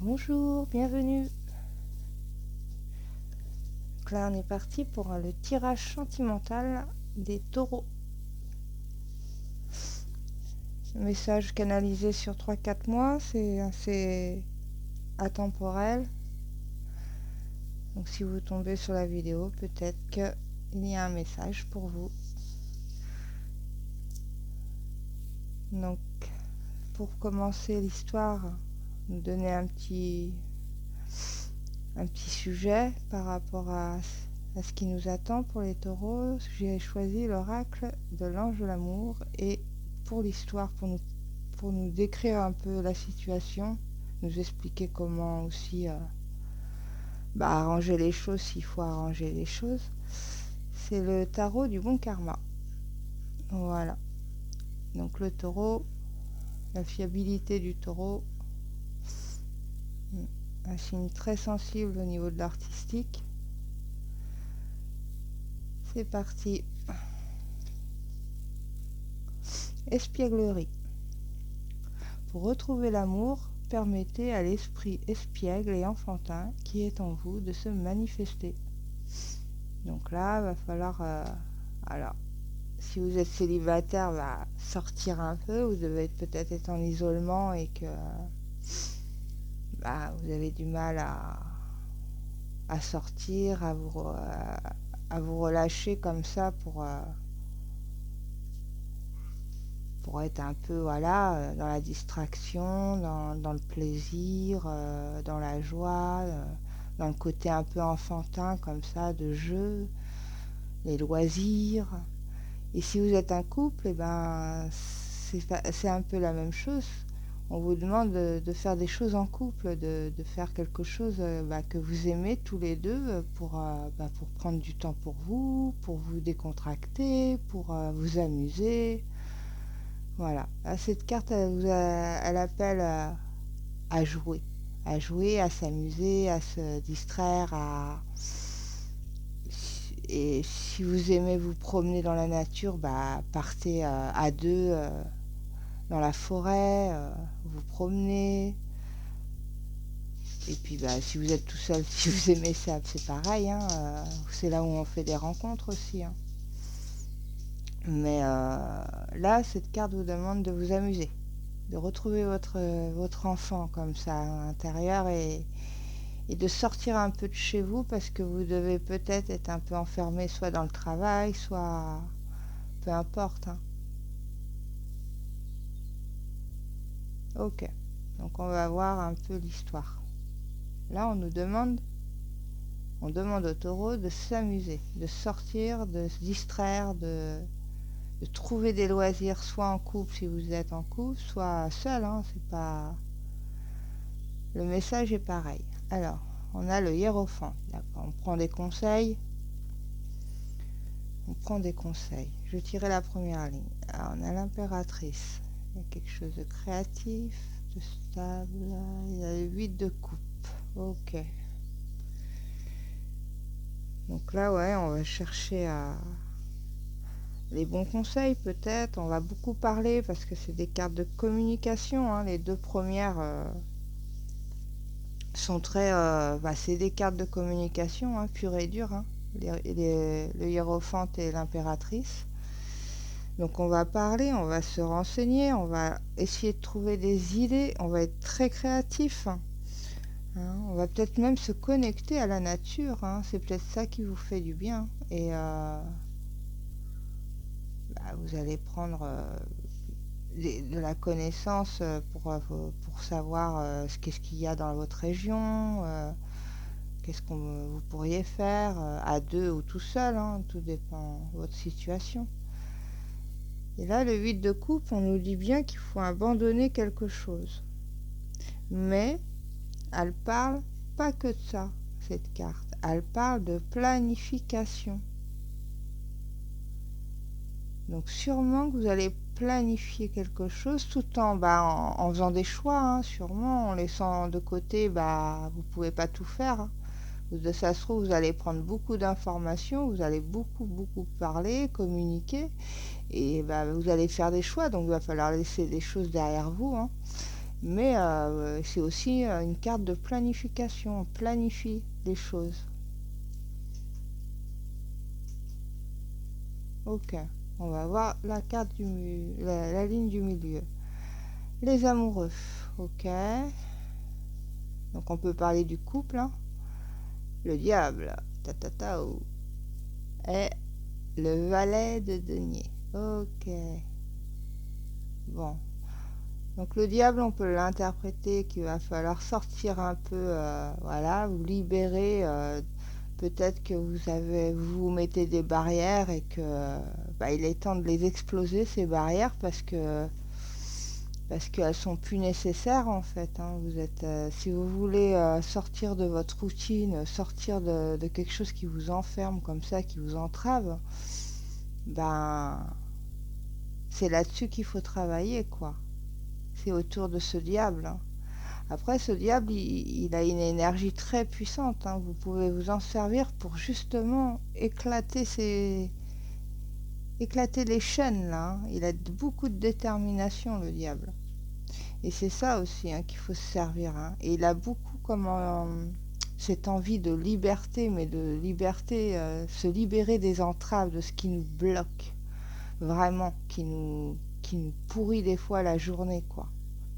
Bonjour, bienvenue. Donc là, on est parti pour le tirage sentimental des taureaux. Message canalisé sur 3-4 mois, c'est assez atemporel. Donc si vous tombez sur la vidéo, peut-être qu'il y a un message pour vous. Donc pour commencer l'histoire, nous donner un petit sujet par rapport à ce qui nous attend pour les taureaux. J'ai choisi l'oracle de l'ange de l'amour, et pour l'histoire, pour nous décrire un peu la situation, nous expliquer comment aussi arranger les choses s'il faut arranger les choses. C'est le tarot du bon karma. Voilà. Donc le taureau, la fiabilité du taureau, un signe très sensible au niveau de l'artistique. C'est parti. Espièglerie. Pour retrouver l'amour, permettez à l'esprit espiègle et enfantin qui est en vous de se manifester. Donc là, il va falloir... alors, si vous êtes célibataire, sortir un peu. Vous devez peut-être être en isolement et que vous avez du mal à sortir, à vous relâcher comme ça pour être un peu dans la distraction, dans le plaisir, dans la joie, dans le côté un peu enfantin comme ça de jeu, les loisirs. Et si vous êtes un couple, c'est un peu la même chose. On vous demande de faire des choses en couple, de faire quelque chose que vous aimez tous les deux pour prendre du temps pour vous décontracter, pour vous amuser. Voilà. Cette carte, elle appelle à jouer. À jouer, à s'amuser, à se distraire. Et si vous aimez vous promener dans la nature, partez à deux dans la forêt, vous promenez. Et puis si vous êtes tout seul, si vous aimez ça, c'est pareil. C'est là où on fait des rencontres aussi. Mais là, cette carte vous demande de vous amuser, de retrouver votre enfant comme ça à l'intérieur, et de sortir un peu de chez vous, parce que vous devez peut-être être un peu enfermé, soit dans le travail, soit peu importe. Ok, donc on va voir un peu l'histoire. Là, on demande au taureau de s'amuser, de sortir, de se distraire, de trouver des loisirs, soit en couple si vous êtes en couple, soit seul. C'est pas... Le message est pareil. Alors, on a le hiérophant. D'accord, on prend des conseils. Je tirais la première ligne. Alors, on a l'impératrice. Il y a quelque chose de créatif, de stable. Il y a le 8 de coupe. Ok. Donc là, on va chercher les bons conseils, peut-être. On va beaucoup parler parce que c'est des cartes de communication. Les deux premières sont très... c'est des cartes de communication, pure et dure. Le hiérophant et l'impératrice. Donc on va parler, on va se renseigner, on va essayer de trouver des idées, on va être très créatif. On va peut-être même se connecter à la nature. C'est peut-être ça qui vous fait du bien. Et vous allez prendre de la connaissance pour savoir qu'est-ce qu'il y a dans votre région, qu'est-ce que vous pourriez faire à deux ou tout seul, tout dépend de votre situation. Et là, le 8 de coupe, on nous dit bien qu'il faut abandonner quelque chose. Mais elle parle pas que de ça, cette carte. Elle parle de planification. Donc sûrement que vous allez planifier quelque chose tout en faisant des choix, sûrement en laissant de côté, vous pouvez pas tout faire. De ça se trouve, vous allez prendre beaucoup d'informations, vous allez beaucoup parler, communiquer, et vous allez faire des choix, donc il va falloir laisser des choses derrière vous. Mais c'est aussi une carte de planification. On planifie les choses. Ok, on va voir la carte la ligne du milieu. Les amoureux. Ok. Donc on peut parler du couple, hein. Le diable. Ta ta ta. Et le valet de denier. Ok. Bon. Donc le diable, on peut l'interpréter qu'il va falloir sortir un peu, voilà, vous libérer. Peut-être que vous vous mettez des barrières et que bah, il est temps de les exploser ces barrières parce qu'elles sont plus nécessaires en fait, hein. Si vous voulez sortir de votre routine, sortir de quelque chose qui vous enferme comme ça, qui vous entrave, ben c'est là-dessus qu'il faut travailler quoi. C'est autour de ce diable, hein. Après, ce diable, il a une énergie très puissante, hein. Vous pouvez vous en servir pour justement éclater les chaînes là, hein. Il a beaucoup de détermination, le diable. Et c'est ça aussi, hein, qu'il faut se servir, hein. Et il a beaucoup cette envie de liberté, mais de liberté, se libérer des entraves, de ce qui nous bloque, vraiment, qui nous pourrit des fois la journée, quoi.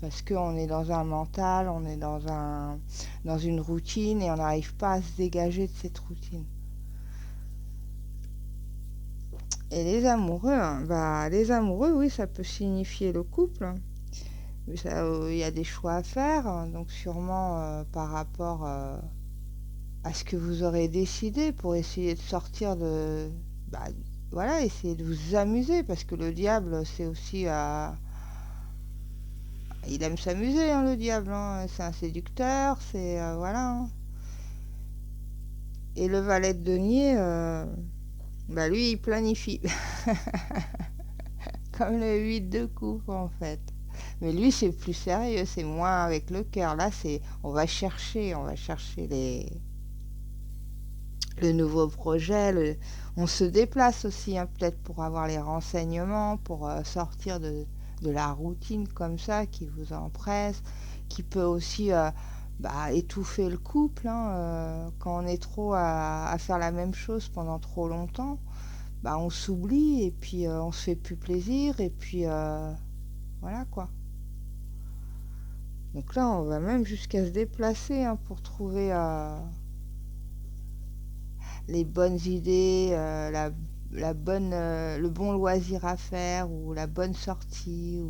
Parce qu'on est dans un mental, on est dans une routine et on n'arrive pas à se dégager de cette routine. Et les amoureux, hein, bah, les amoureux, oui, ça peut signifier le couple, hein. Il y a des choix à faire, hein, donc sûrement par rapport à ce que vous aurez décidé pour essayer de sortir de... Bah, voilà, essayer de vous amuser, parce que le diable, c'est aussi... il aime s'amuser, hein, le diable, hein. C'est un séducteur, c'est... voilà, hein. Et le valet de denier, bah lui, il planifie. Comme le 8 de coupe, en fait. Mais lui, c'est plus sérieux, c'est moins avec le cœur. Là, on va chercher le nouveau projet. On se déplace aussi, hein, peut-être pour avoir les renseignements, pour sortir de la routine comme ça qui vous empresse, qui peut aussi bah, étouffer le couple, hein, quand on est trop à faire la même chose pendant trop longtemps. Bah, on s'oublie et puis on se fait plus plaisir et puis voilà quoi. Donc là, on va même jusqu'à se déplacer, hein, pour trouver les bonnes idées, le bon loisir à faire ou la bonne sortie.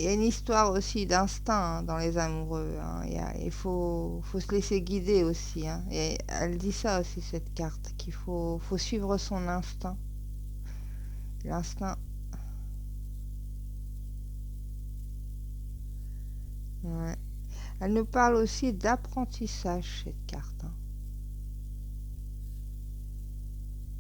Il y a une histoire aussi d'instinct, hein, dans les amoureux, hein. Faut se laisser guider aussi, hein. Et elle dit ça aussi, cette carte, faut suivre son instinct. L'instinct, ouais. Elle nous parle aussi d'apprentissage, cette carte, hein.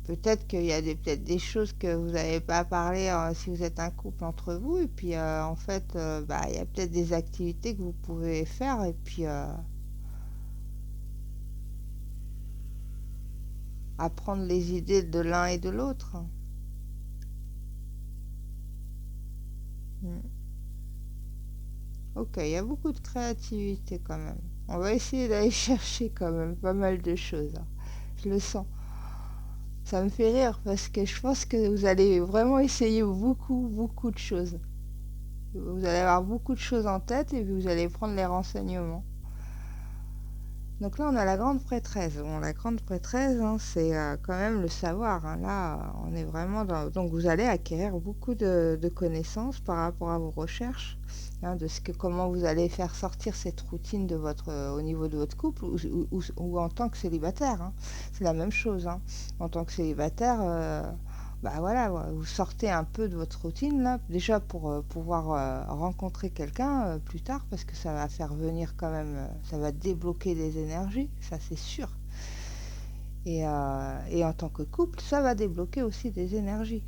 Peut-être qu'il y a peut-être des choses que vous n'avez pas parlé si vous êtes un couple entre vous. Et puis, en fait, bah, il y a peut-être des activités que vous pouvez faire. Et puis, apprendre les idées de l'un et de l'autre. Mm. Ok, il y a beaucoup de créativité quand même. On va essayer d'aller chercher quand même pas mal de choses, hein. Je le sens. Ça me fait rire parce que je pense que vous allez vraiment essayer beaucoup, beaucoup de choses. Vous allez avoir beaucoup de choses en tête et puis vous allez prendre les renseignements. Donc là, on a la grande prêtresse. Bon, la grande prêtresse, hein, c'est quand même le savoir, hein. Là, on est vraiment dans... Donc vous allez acquérir beaucoup de connaissances par rapport à vos recherches, hein, comment vous allez faire sortir cette routine au niveau de votre couple ou en tant que célibataire, hein. C'est la même chose, hein. En tant que célibataire, bah voilà, vous sortez un peu de votre routine là, déjà pour pouvoir rencontrer quelqu'un plus tard, parce que ça va faire venir quand même, ça va débloquer des énergies, ça c'est sûr. Et en tant que couple, ça va débloquer aussi des énergies.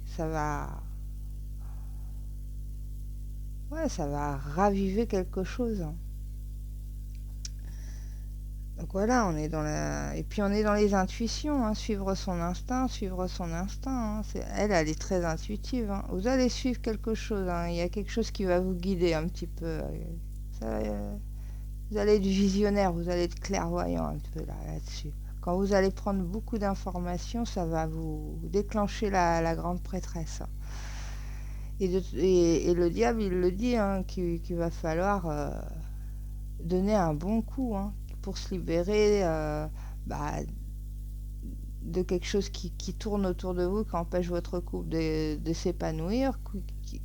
Ouais, ça va raviver quelque chose, hein. Donc voilà, on est dans la... Et puis on est dans les intuitions, hein, suivre son instinct, suivre son instinct. Hein. Elle est très intuitive. Hein. Vous allez suivre quelque chose, hein. Il y a quelque chose qui va vous guider un petit peu. Ça, vous allez être visionnaire, vous allez être clairvoyant un peu là-dessus. Quand vous allez prendre beaucoup d'informations, ça va vous déclencher la grande prêtresse. Et le diable, il le dit, hein, qu'il va falloir donner un bon coup, hein, pour se libérer bah, de quelque chose qui tourne autour de vous, qui empêche votre couple de s'épanouir,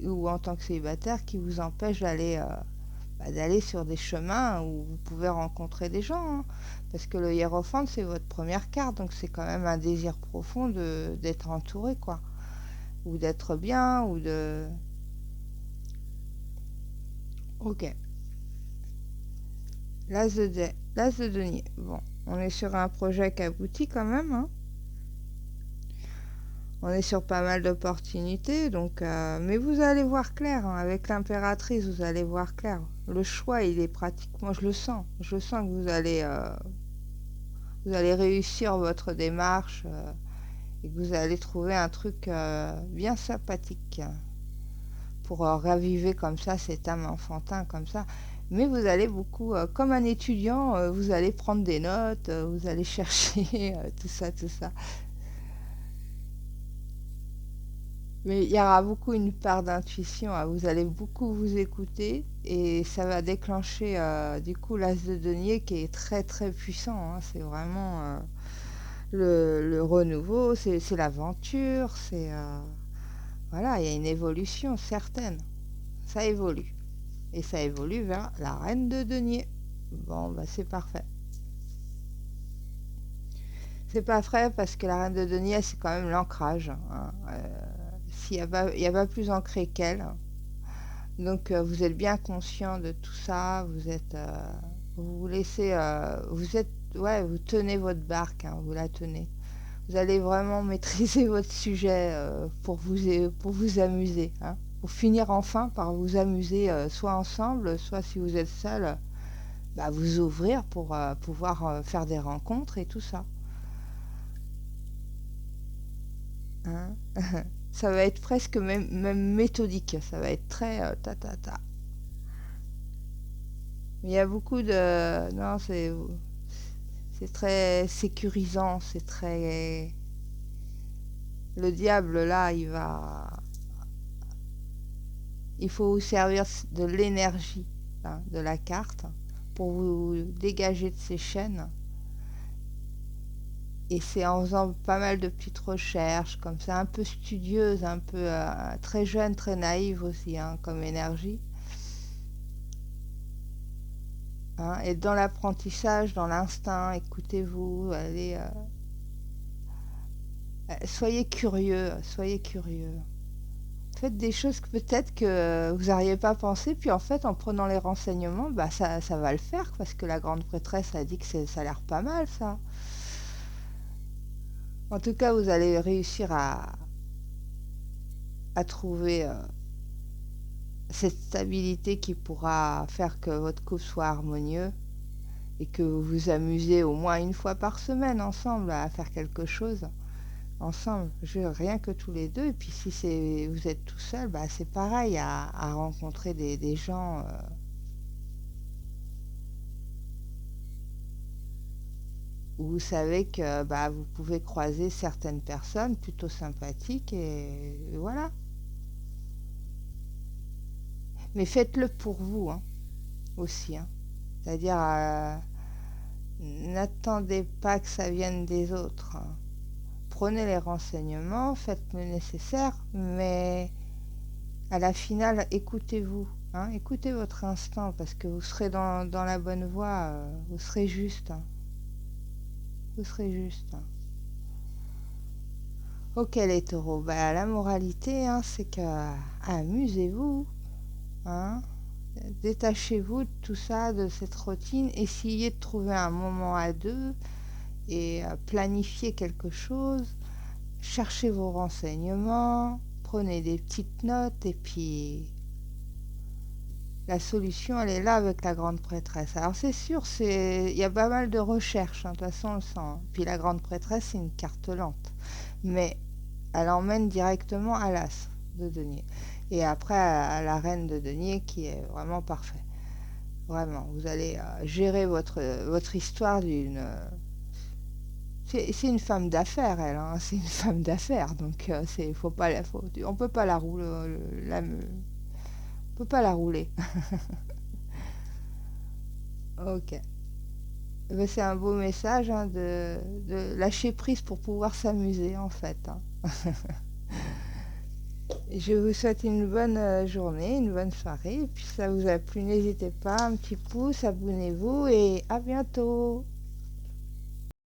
ou en tant que célibataire, qui vous empêche d'aller sur des chemins où vous pouvez rencontrer des gens. Hein. Parce que le hiérophante, c'est votre première carte, donc c'est quand même un désir profond d'être entouré, quoi. Ou d'être bien, ou de... Ok. L'as de denier. Bon, on est sur un projet qui aboutit quand même, hein. On est sur pas mal d'opportunités, donc mais vous allez voir clair, hein, avec l'impératrice, vous allez voir clair. Le choix, il est pratiquement, je le sens. Je sens que vous allez réussir votre démarche et que vous allez trouver un truc bien sympathique pour raviver comme ça cette âme enfantin comme ça. Mais vous allez beaucoup, comme un étudiant, vous allez prendre des notes, vous allez chercher tout ça, tout ça. Mais il y aura beaucoup une part d'intuition, hein. Vous allez beaucoup vous écouter et ça va déclencher du coup l'as de denier qui est très très puissant. Hein. C'est vraiment le renouveau, c'est l'aventure, c'est voilà, il y a une évolution certaine. Ça évolue et ça évolue vers la reine de denier. Bon, bah c'est parfait. C'est pas vrai parce que la reine de denier, c'est quand même l'ancrage. Hein. S'il y a pas plus ancré qu'elle. Donc vous êtes bien conscient de tout ça, vous vous laissez, vous êtes, ouais, vous tenez votre barque, hein, vous la tenez. Vous allez vraiment maîtriser votre sujet pour vous amuser, hein, pour finir enfin par vous amuser, soit ensemble, soit si vous êtes seul, bah, vous ouvrir pour pouvoir faire des rencontres et tout ça. Hein. Ça va être presque même méthodique, ça va être très ta ta ta. Mais il y a beaucoup de... Non, c'est très sécurisant, c'est très... Le diable, là, il faut vous servir de l'énergie, hein, de la carte pour vous dégager de ces chaînes. Et c'est en faisant pas mal de petites recherches, comme ça, un peu studieuses, un peu très jeune, très naïve aussi, hein, comme énergie. Hein, et dans l'apprentissage, dans l'instinct, écoutez-vous, allez... soyez curieux, soyez curieux. Faites des choses que peut-être que vous n'auriez pas pensé, puis en fait, en prenant les renseignements, bah ça va le faire, parce que la grande prêtresse a dit que ça a l'air pas mal, ça. En tout cas, vous allez réussir à trouver cette stabilité qui pourra faire que votre couple soit harmonieux et que vous vous amusez au moins une fois par semaine ensemble à faire quelque chose. Ensemble, rien que tous les deux. Et puis si vous êtes tout seul, bah, c'est pareil à rencontrer des gens où vous savez que bah, vous pouvez croiser certaines personnes plutôt sympathiques et voilà. Mais faites-le pour vous, hein, aussi. Hein. C'est-à-dire, n'attendez pas que ça vienne des autres. Hein. Prenez les renseignements, faites le nécessaire, mais à la finale, écoutez-vous, hein, écoutez votre instinct parce que vous serez dans la bonne voie, vous serez juste. Hein, vous serez juste. Hein. Ok les taureaux, bah, la moralité, hein, c'est que amusez-vous, hein, détachez-vous de tout ça, de cette routine, essayez de trouver un moment à deux et planifiez quelque chose, cherchez vos renseignements, prenez des petites notes et puis La solution, elle est là avec la grande prêtresse. Alors c'est sûr, il y a pas mal de recherches, hein, de toute façon on le sent, hein. Puis la grande prêtresse, c'est une carte lente. Mais elle emmène directement à l'as de denier. Et après à la reine de denier qui est vraiment parfait. Vraiment, vous allez gérer votre histoire d'une... c'est une femme d'affaires, elle, hein. C'est une femme d'affaires, donc faut pas on peut pas la rouler, on peut pas la rouler. Ok. Eh ben, c'est un beau message, hein, de lâcher prise pour pouvoir s'amuser en fait, hein. Je vous souhaite une bonne journée, une bonne soirée. Et puis si ça vous a plu, n'hésitez pas, un petit pouce, abonnez-vous et à bientôt.